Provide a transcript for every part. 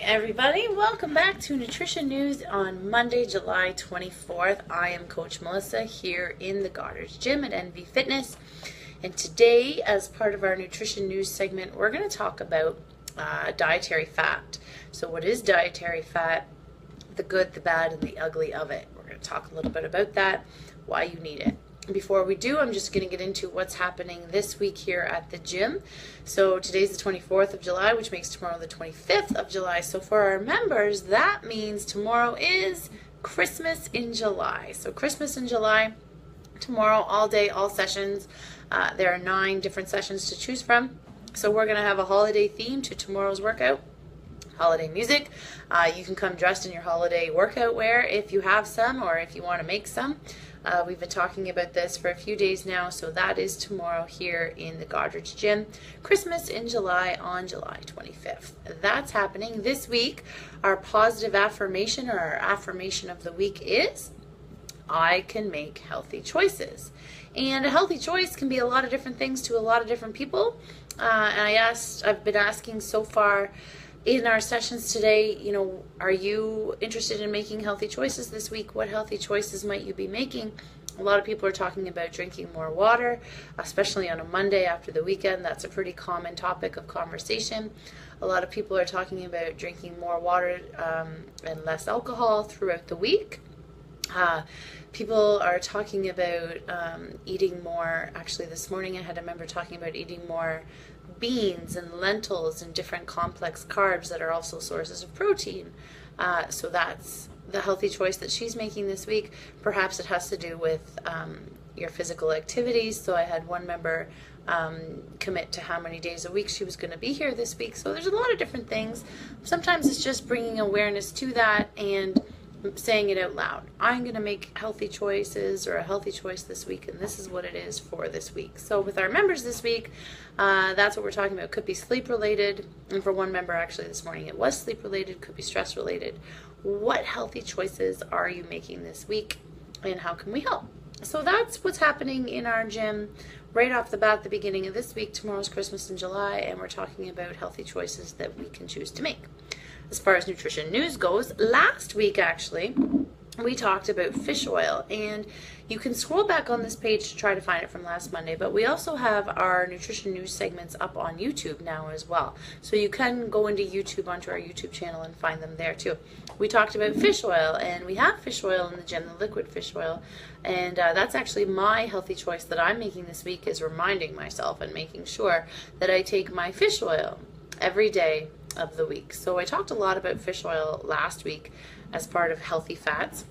everybody, welcome back to Nutrition News on Monday, July 24th. I am Coach Melissa here in the Goddard's Gym at NV Fitness, and today, as part of our Nutrition News segment, we're going to talk about dietary fat. So what is dietary fat? The good, the bad, and the ugly of it. We're going to talk a little bit about that, why you need it. Before we do, I'm just going to get into what's happening this week here at the gym. So today's the 24th of July, which makes tomorrow the 25th of July. So for our members, that means tomorrow is Christmas in July. So Christmas in July, tomorrow, all day, all sessions. There are 9 different sessions to choose from. So we're going to have a holiday theme to tomorrow's workout. Holiday music. You can come dressed in your holiday workout wear if you have some or if you want to make some. We've been talking about this for a few days now, so that is tomorrow here in the Goddard's Gym. Christmas in July on July 25th. That's happening this week. Our positive affirmation or our affirmation of the week is, I can make healthy choices. And a healthy choice can be a lot of different things to a lot of different people. And I've been asking so far in our sessions today, are you interested in making healthy choices this week? What healthy choices might you be making? A lot of people are talking about drinking more water, especially on a Monday after the weekend. That's a pretty common topic of conversation. A lot of people are talking about drinking more water and less alcohol throughout the week. People are talking about eating more. Actually, this morning I had a member talking about eating more beans and lentils and different complex carbs that are also sources of protein. So that's the healthy choice that she's making this week. Perhaps it has to do with your physical activities. So I had one member commit to how many days a week she was going to be here this week. So there's a lot of different things. Sometimes it's just bringing awareness to that and saying it out loud. I'm going to make healthy choices or a healthy choice this week, and this is what it is for this week. So with our members this week, that's what we're talking about. Could be sleep related, and for one member actually this morning it was sleep related, could be stress related. What healthy choices are you making this week, and how can we help? So that's what's happening in our gym right off the bat, the beginning of this week. Tomorrow's Christmas in July, and we're talking about healthy choices that we can choose to make. As far as nutrition news goes, last week actually, we talked about fish oil, and you can scroll back on this page to try to find it from last Monday, but we also have our nutrition news segments up on YouTube now as well. So you can go into YouTube, onto our YouTube channel, and find them there too. We talked about fish oil, and we have fish oil in the gym, the liquid fish oil, and that's actually my healthy choice that I'm making this week, is reminding myself and making sure that I take my fish oil every day of the week. So I talked a lot about fish oil last week as part of healthy fats.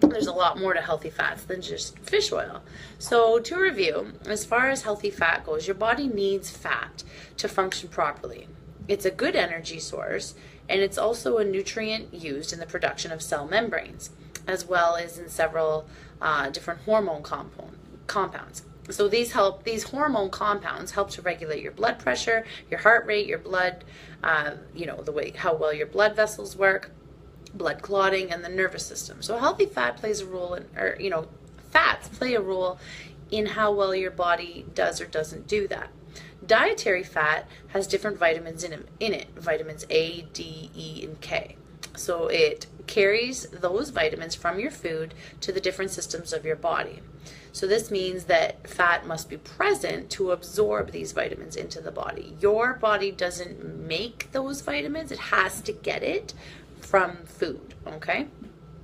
There's a lot more to healthy fats than just fish oil. So to review, as far as healthy fat goes, your body needs fat to function properly. It's a good energy source, and it's also a nutrient used in the production of cell membranes, as well as in several different hormone compounds. So these hormone compounds help to regulate your blood pressure, your heart rate, your blood, how well your blood vessels work, blood clotting, and the nervous system. So healthy fat plays a role fats play a role in how well your body does or doesn't do that. Dietary fat has different vitamins in it, vitamins A, D, E, and K. So it carries those vitamins from your food to the different systems of your body. So this means that fat must be present to absorb these vitamins into the body. Your body doesn't make those vitamins. It has to get it from food, okay?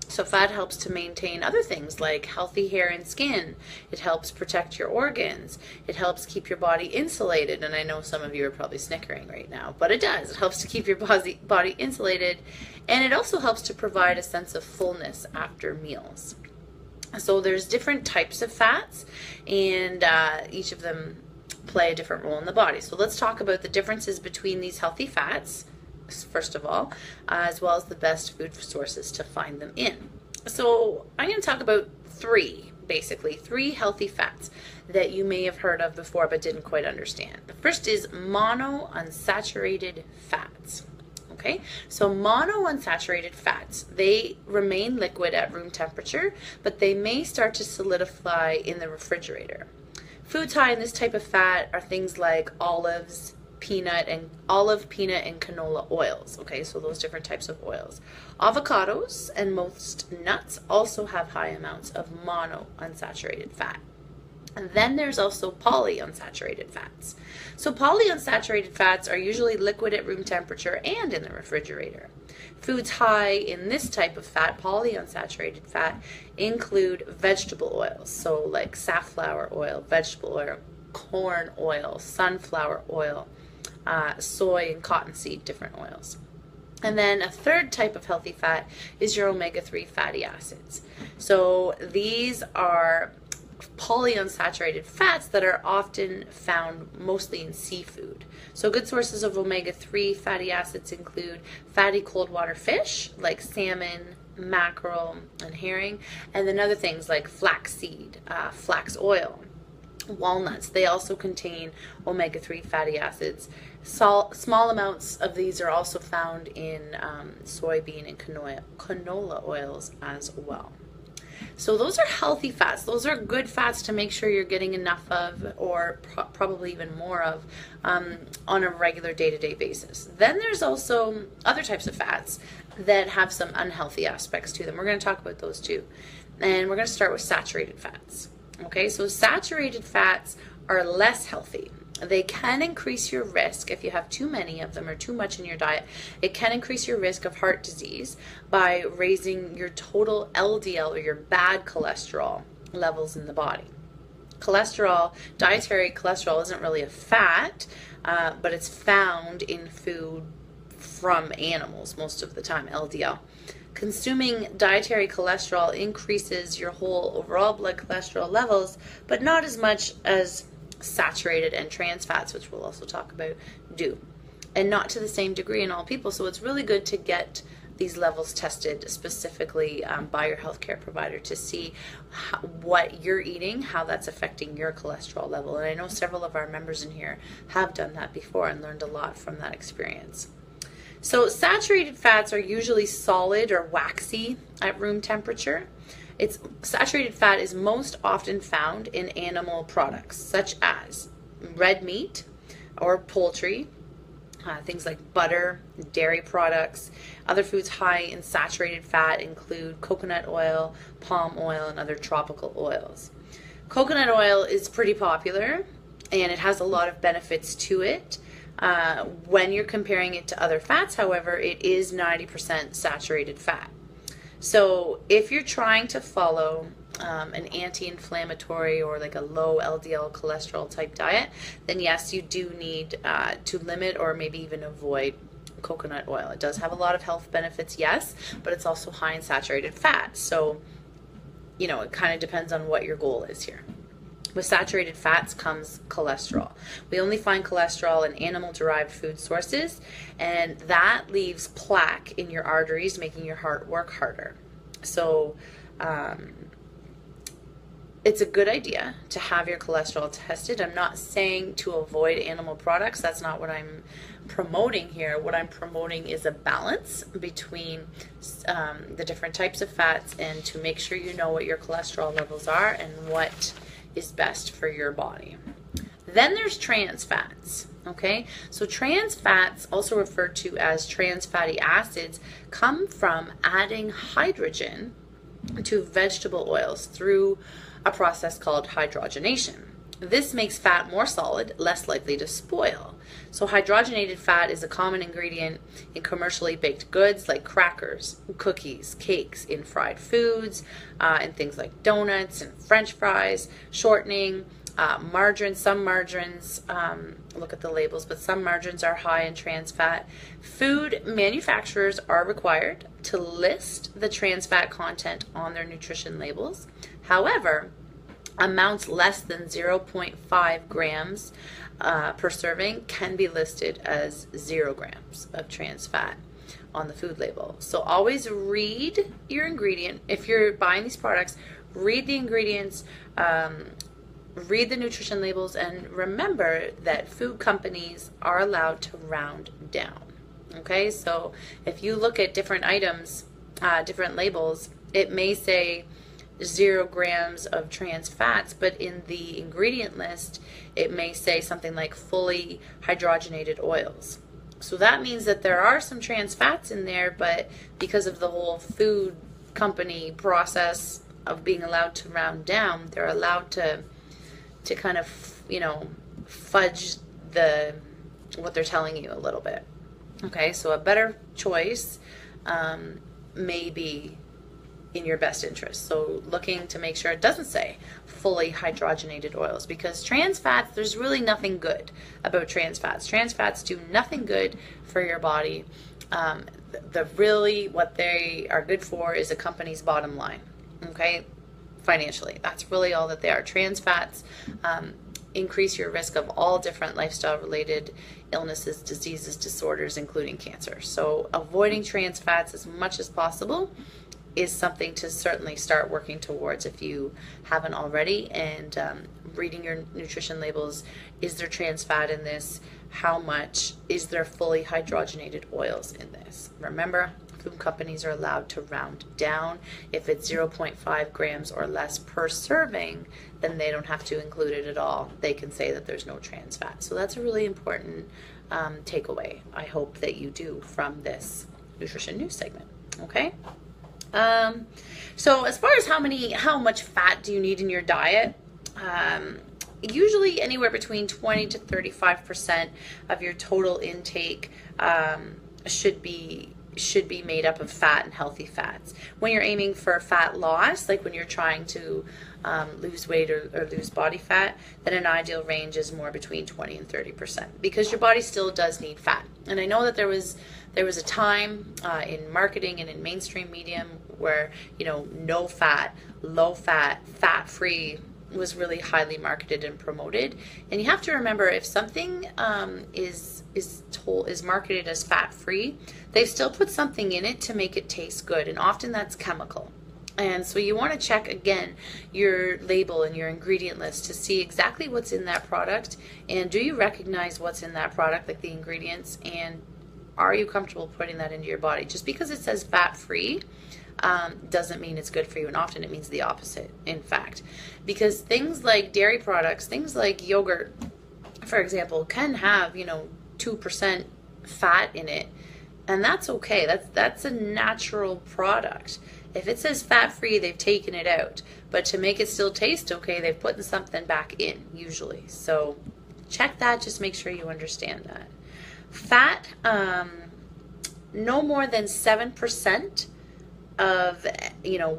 So fat helps to maintain other things like healthy hair and skin. It helps protect your organs. It helps keep your body insulated. And I know some of you are probably snickering right now, but it does. It helps to keep your body insulated. And it also helps to provide a sense of fullness after meals. So there's different types of fats, and each of them play a different role in the body. So let's talk about the differences between these healthy fats, first of all, as well as the best food sources to find them in. So I'm going to talk about three healthy fats that you may have heard of before but didn't quite understand. The first is monounsaturated fats. Okay, so monounsaturated fats, they remain liquid at room temperature, but they may start to solidify in the refrigerator. Foods high in this type of fat are things like olives, olive, peanut, and canola oils. Okay, so those different types of oils. Avocados and most nuts also have high amounts of monounsaturated fat. And then there's also polyunsaturated fats. So polyunsaturated fats are usually liquid at room temperature and in the refrigerator. Foods high in this type of fat, polyunsaturated fat, include vegetable oils. So like safflower oil, vegetable oil, corn oil, sunflower oil, soy and cottonseed, different oils. And then a third type of healthy fat is your omega-3 fatty acids. So these are polyunsaturated fats that are often found mostly in seafood. So good sources of omega-3 fatty acids include fatty cold water fish like salmon, mackerel, and herring, and then other things like flaxseed, flax oil, walnuts. They also contain omega-3 fatty acids. Small amounts of these are also found in soybean and canola oils as well. So those are healthy fats. Those are good fats to make sure you're getting enough of, or probably even more of, on a regular day-to-day basis. Then there's also other types of fats that have some unhealthy aspects to them. We're going to talk about those too. And we're going to start with saturated fats. Okay, so saturated fats are less healthy. They can increase your risk if you have too many of them or too much in your diet. It can increase your risk of heart disease by raising your total LDL, or your bad cholesterol levels in the body. Cholesterol, dietary cholesterol, isn't really a fat, but it's found in food from animals most of the time, LDL. Consuming dietary cholesterol increases your whole overall blood cholesterol levels, but not as much as saturated and trans fats, which we'll also talk about, do, and not to the same degree in all people. So it's really good to get these levels tested specifically by your healthcare provider to see what you're eating, how that's affecting your cholesterol level. And I know several of our members in here have done that before and learned a lot from that experience. So saturated fats are usually solid or waxy at room temperature. Saturated fat is most often found in animal products such as red meat or poultry, things like butter, dairy products. Other foods high in saturated fat include coconut oil, palm oil, and other tropical oils. Coconut oil is pretty popular and it has a lot of benefits to it. When you're comparing it to other fats, however, it is 90% saturated fat. So if you're trying to follow an anti-inflammatory or like a low LDL cholesterol type diet, then yes, you do need to limit or maybe even avoid coconut oil. It does have a lot of health benefits, yes, but it's also high in saturated fat. So, you know, it kind of depends on what your goal is here. With saturated fats comes cholesterol. We only find cholesterol in animal-derived food sources, and that leaves plaque in your arteries, making your heart work harder. So it's a good idea to have your cholesterol tested. I'm not saying to avoid animal products. That's not what I'm promoting here. What I'm promoting is a balance between the different types of fats, and to make sure you know what your cholesterol levels are and what is best for your body. Then there's trans fats. Okay, so trans fats, also referred to as trans fatty acids, come from adding hydrogen to vegetable oils through a process called hydrogenation. This makes fat more solid, less likely to spoil. So hydrogenated fat is a common ingredient in commercially baked goods like crackers, cookies, cakes, in fried foods, and things like donuts and French fries, shortening, margarine. Some margarines, look at the labels, but some margarines are high in trans fat. Food manufacturers are required to list the trans fat content on their nutrition labels. However, amounts less than 0.5 grams per serving can be listed as 0 grams of trans fat on the food label. So always read your ingredient. If you're buying these products, read the ingredients, read the nutrition labels, and remember that food companies are allowed to round down. Okay, so if you look at different items, different labels, it may say 0 grams of trans fats, but in the ingredient list, it may say something like fully hydrogenated oils. So that means that there are some trans fats in there, but because of the whole food company process of being allowed to round down, they're allowed to kind of, fudge what they're telling you a little bit. Okay, so a better choice may be in your best interest. So looking to make sure it doesn't say fully hydrogenated oils, because trans fats, there's really nothing good about trans fats. Trans fats do nothing good for your body. What they are good for is a company's bottom line, okay, financially. That's really all that they are. Trans fats increase your risk of all different lifestyle related illnesses, diseases, disorders, including cancer. So avoiding trans fats as much as possible is something to certainly start working towards if you haven't already, and reading your nutrition labels. Is there trans fat in this? How much? Is there fully hydrogenated oils in this? Remember, food companies are allowed to round down. If it's 0.5 grams or less per serving, then they don't have to include it at all. They can say that there's no trans fat. So that's a really important takeaway. I hope that you do from this nutrition news segment. Okay. So as far as how much fat do you need in your diet, usually anywhere between 20 to 35% of your total intake should be made up of fat and healthy fats. When you're aiming for fat loss, like when you're trying to lose weight or lose body fat, then an ideal range is more between 20 and 30%, because your body still does need fat. And I know that there was a time in marketing and in mainstream media where, no fat, low fat, fat free was really highly marketed and promoted. And you have to remember, if something is marketed as fat free, they've still put something in it to make it taste good, and often that's chemical. And so you want to check again your label and your ingredient list to see exactly what's in that product, and do you recognize what's in that product, like the ingredients, and are you comfortable putting that into your body? Just because it says fat free doesn't mean it's good for you, and often it means the opposite, in fact, because things like dairy products, things like yogurt, for example, can have 2% fat in it, and that's okay. That's a natural product. If it says fat free, they've taken it out, but to make it still taste okay, they've put something back in usually. So check that, just make sure you understand that. Fat, no more than 7% of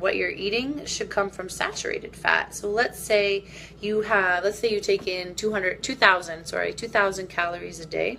what you're eating should come from saturated fat. So let's say you take in 2,000 calories a day.